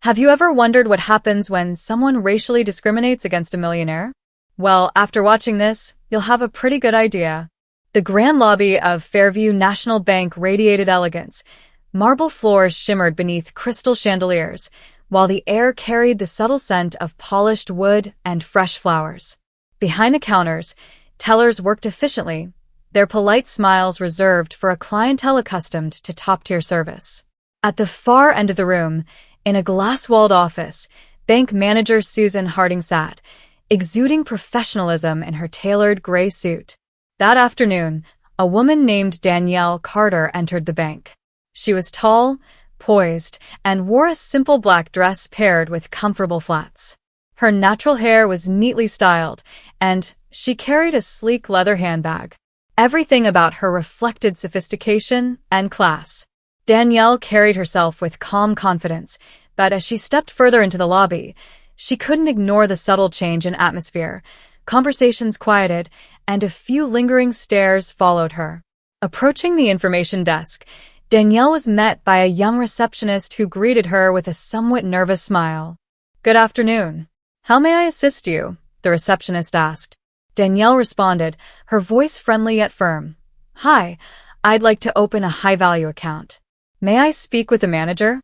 Have you ever wondered what happens when someone racially discriminates against a millionaire? Well, after watching this, you'll have a pretty good idea. The grand lobby of Fairview National Bank radiated elegance. Marble floors shimmered beneath crystal chandeliers, while the air carried the subtle scent of polished wood and fresh flowers. Behind the counters, tellers worked efficiently, their polite smiles reserved for a clientele accustomed to top-tier service. At the far end of the room, in a glass-walled office, bank manager Susan Harding sat, exuding professionalism in her tailored gray suit. That afternoon, a woman named Danielle Carter entered the bank. She was tall, poised, and wore a simple black dress paired with comfortable flats. Her natural hair was neatly styled, and she carried a sleek leather handbag. Everything about her reflected sophistication and class. Danielle carried herself with calm confidence, but as she stepped further into the lobby, she couldn't ignore the subtle change in atmosphere. Conversations quieted, and a few lingering stares followed her. Approaching the information desk, Danielle was met by a young receptionist who greeted her with a somewhat nervous smile. "Good afternoon. How may I assist you?" the receptionist asked. Danielle responded, her voice friendly yet firm. "Hi, I'd like to open a high-value account. May I speak with the manager?"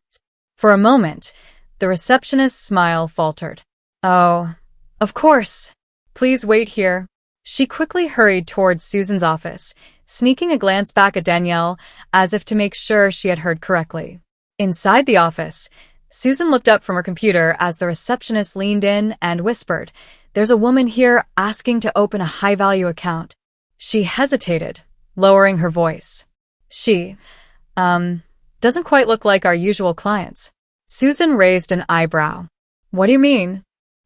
For a moment, the receptionist's smile faltered. "Oh, of course. Please wait here." She quickly hurried towards Susan's office, sneaking a glance back at Danielle as if to make sure she had heard correctly. Inside the office, Susan looked up from her computer as the receptionist leaned in and whispered, "There's a woman here asking to open a high-value account." She hesitated, lowering her voice. She, doesn't quite look like our usual clients." Susan raised an eyebrow. "What do you mean?"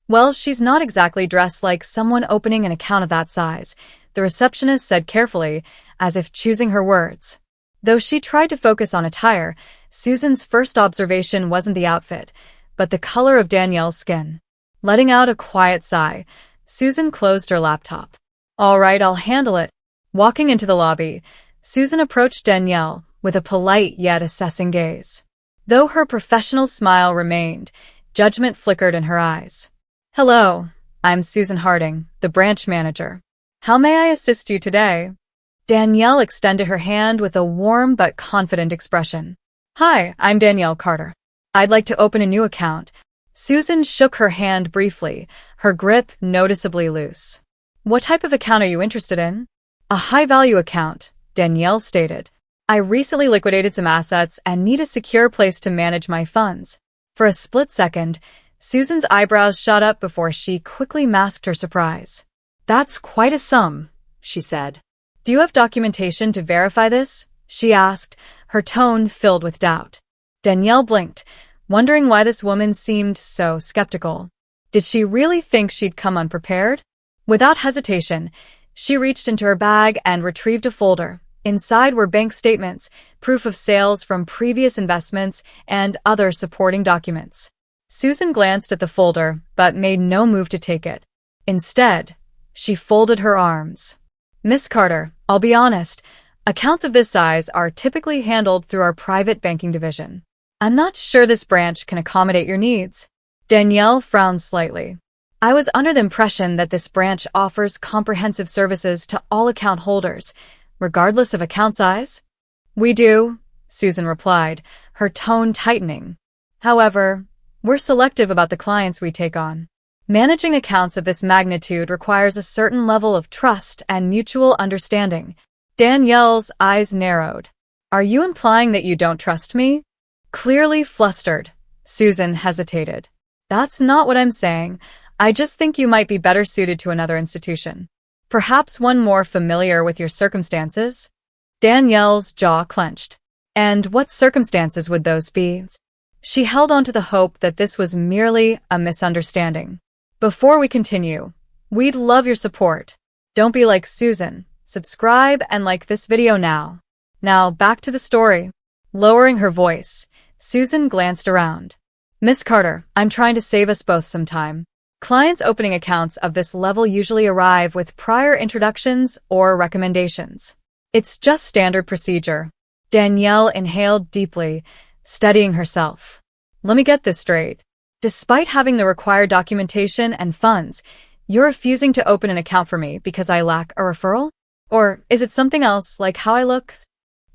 "Well, she's not exactly dressed like someone opening an account of that size," the receptionist said carefully, as if choosing her words. Though she tried to focus on attire, Susan's first observation wasn't the outfit, but the color of Danielle's skin. Letting out a quiet sigh, Susan closed her laptop. "All right, I'll handle it." Walking into the lobby, Susan approached Danielle with a polite yet assessing gaze. Though her professional smile remained, judgment flickered in her eyes. "Hello, I'm Susan Harding, the branch manager. How may I assist you today?" Danielle extended her hand with a warm but confident expression. "Hi, I'm Danielle Carter. I'd like to open a new account." Susan shook her hand briefly, her grip noticeably loose. "What type of account are you interested in?" "A high-value account," Danielle stated. "I recently liquidated some assets and need a secure place to manage my funds." For a split second, Susan's eyebrows shot up before she quickly masked her surprise. "That's quite a sum," she said. "Do you have documentation to verify this?" she asked, her tone filled with doubt. Danielle blinked, wondering why this woman seemed so skeptical. Did she really think she'd come unprepared? Without hesitation, she reached into her bag and retrieved a folder. Inside were bank statements, proof of sales from previous investments, and other supporting documents. Susan glanced at the folder, but made no move to take it. Instead, she folded her arms. "Miss Carter, I'll be honest, accounts of this size are typically handled through our private banking division. I'm not sure this branch can accommodate your needs." Danielle frowned slightly. "I was under the impression that this branch offers comprehensive services to all account holders, regardless of account size." "We do," Susan replied, her tone tightening. "However, we're selective about the clients we take on. Managing accounts of this magnitude requires a certain level of trust and mutual understanding." Danielle's eyes narrowed. "Are you implying that you don't trust me?" Clearly flustered, Susan hesitated. "That's not what I'm saying. I just think you might be better suited to another institution. Perhaps one more familiar with your circumstances?" Danielle's jaw clenched. "And what circumstances would those be?" She held on to the hope that this was merely a misunderstanding. "Before we continue, we'd love your support. Don't be like Susan. Subscribe and like this video now." Now back to the story. Lowering her voice, Susan glanced around. "Miss Carter, I'm trying to save us both some time. Clients opening accounts of this level usually arrive with prior introductions or recommendations. It's just standard procedure." Danielle inhaled deeply, steadying herself. Let me get this straight. Despite having the required documentation and funds, you're refusing to open an account for me because I lack a referral? Or is it something else, like how I look?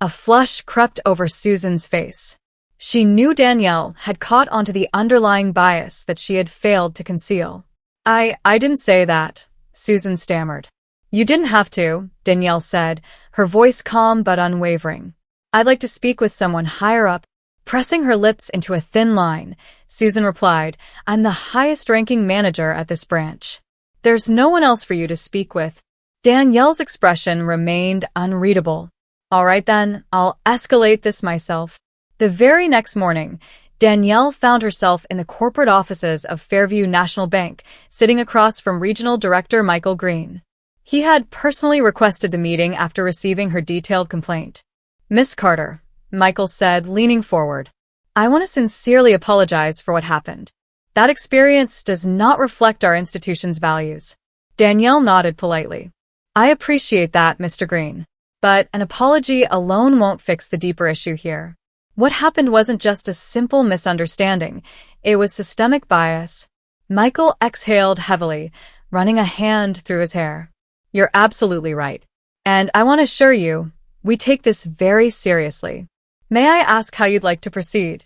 A flush crept over Susan's face. She knew Danielle had caught onto the underlying bias that she had failed to conceal. I didn't say that, Susan stammered. You didn't have to, Danielle said, her voice calm but unwavering. I'd like to speak with someone higher up. Pressing her lips into a thin line, Susan replied, I'm the highest-ranking manager at this branch. There's no one else for you to speak with. Danielle's expression remained unreadable. All right then, I'll escalate this myself. The very next morning, Danielle found herself in the corporate offices of Fairview National Bank, sitting across from Regional Director Michael Green. He had personally requested the meeting after receiving her detailed complaint. Miss Carter, Michael said, leaning forward, I want to sincerely apologize for what happened. That experience does not reflect our institution's values. Danielle nodded politely. I appreciate that, Mr. Green. But an apology alone won't fix the deeper issue here. What happened wasn't just a simple misunderstanding. It was systemic bias. Michael exhaled heavily, running a hand through his hair. You're absolutely right. And I want to assure you, we take this very seriously. May I ask how you'd like to proceed?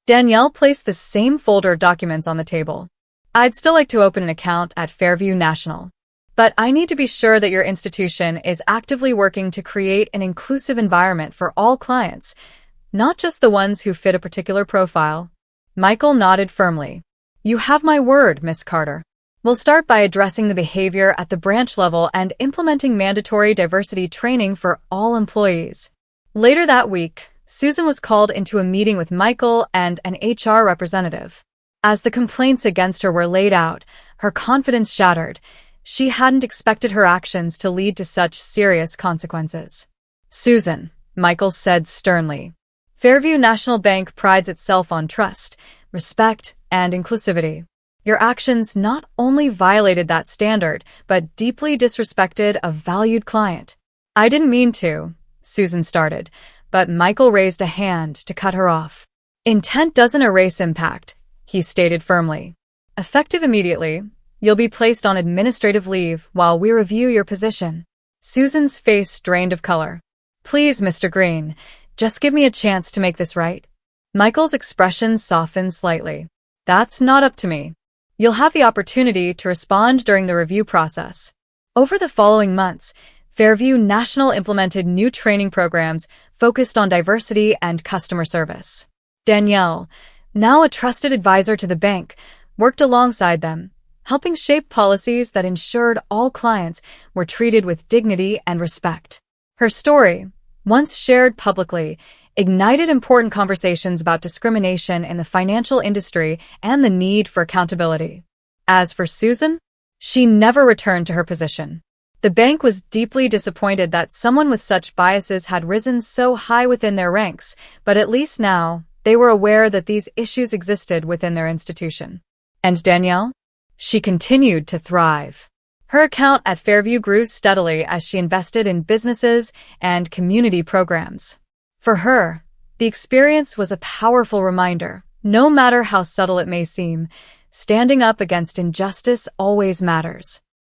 Danielle placed the same folder of documents on the table. I'd still like to open an account at Fairview National. But I need to be sure that your institution is actively working to create an inclusive environment for all clients, not just the ones who fit a particular profile. Michael nodded firmly. You have my word, Miss Carter. We'll start by addressing the behavior at the branch level and implementing mandatory diversity training for all employees. Later that week, Susan was called into a meeting with Michael and an HR representative. As the complaints against her were laid out, her confidence shattered. She hadn't expected her actions to lead to such serious consequences. Susan, Michael said sternly, Fairview National Bank prides itself on trust, respect, and inclusivity. Your actions not only violated that standard, but deeply disrespected a valued client. I didn't mean to, Susan started, but Michael raised a hand to cut her off. Intent doesn't erase impact, he stated firmly. Effective immediately, you'll be placed on administrative leave while we review your position. Susan's face drained of color. Please, Mr. Green, just give me a chance to make this right. Michael's expression softened slightly. That's not up to me. You'll have the opportunity to respond during the review process. Over the following months, Fairview National implemented new training programs focused on diversity and customer service. Danielle, now a trusted advisor to the bank, worked alongside them, helping shape policies that ensured all clients were treated with dignity and respect. Her story, once shared publicly, ignited important conversations about discrimination in the financial industry and the need for accountability. As for Susan, she never returned to her position. The bank was deeply disappointed that someone with such biases had risen so high within their ranks, but at least now, they were aware that these issues existed within their institution. And Danielle? She continued to thrive. Her account at Fairview grew steadily as she invested in businesses and community programs. For her, the experience was a powerful reminder. No matter how subtle it may seem, standing up against injustice always matters.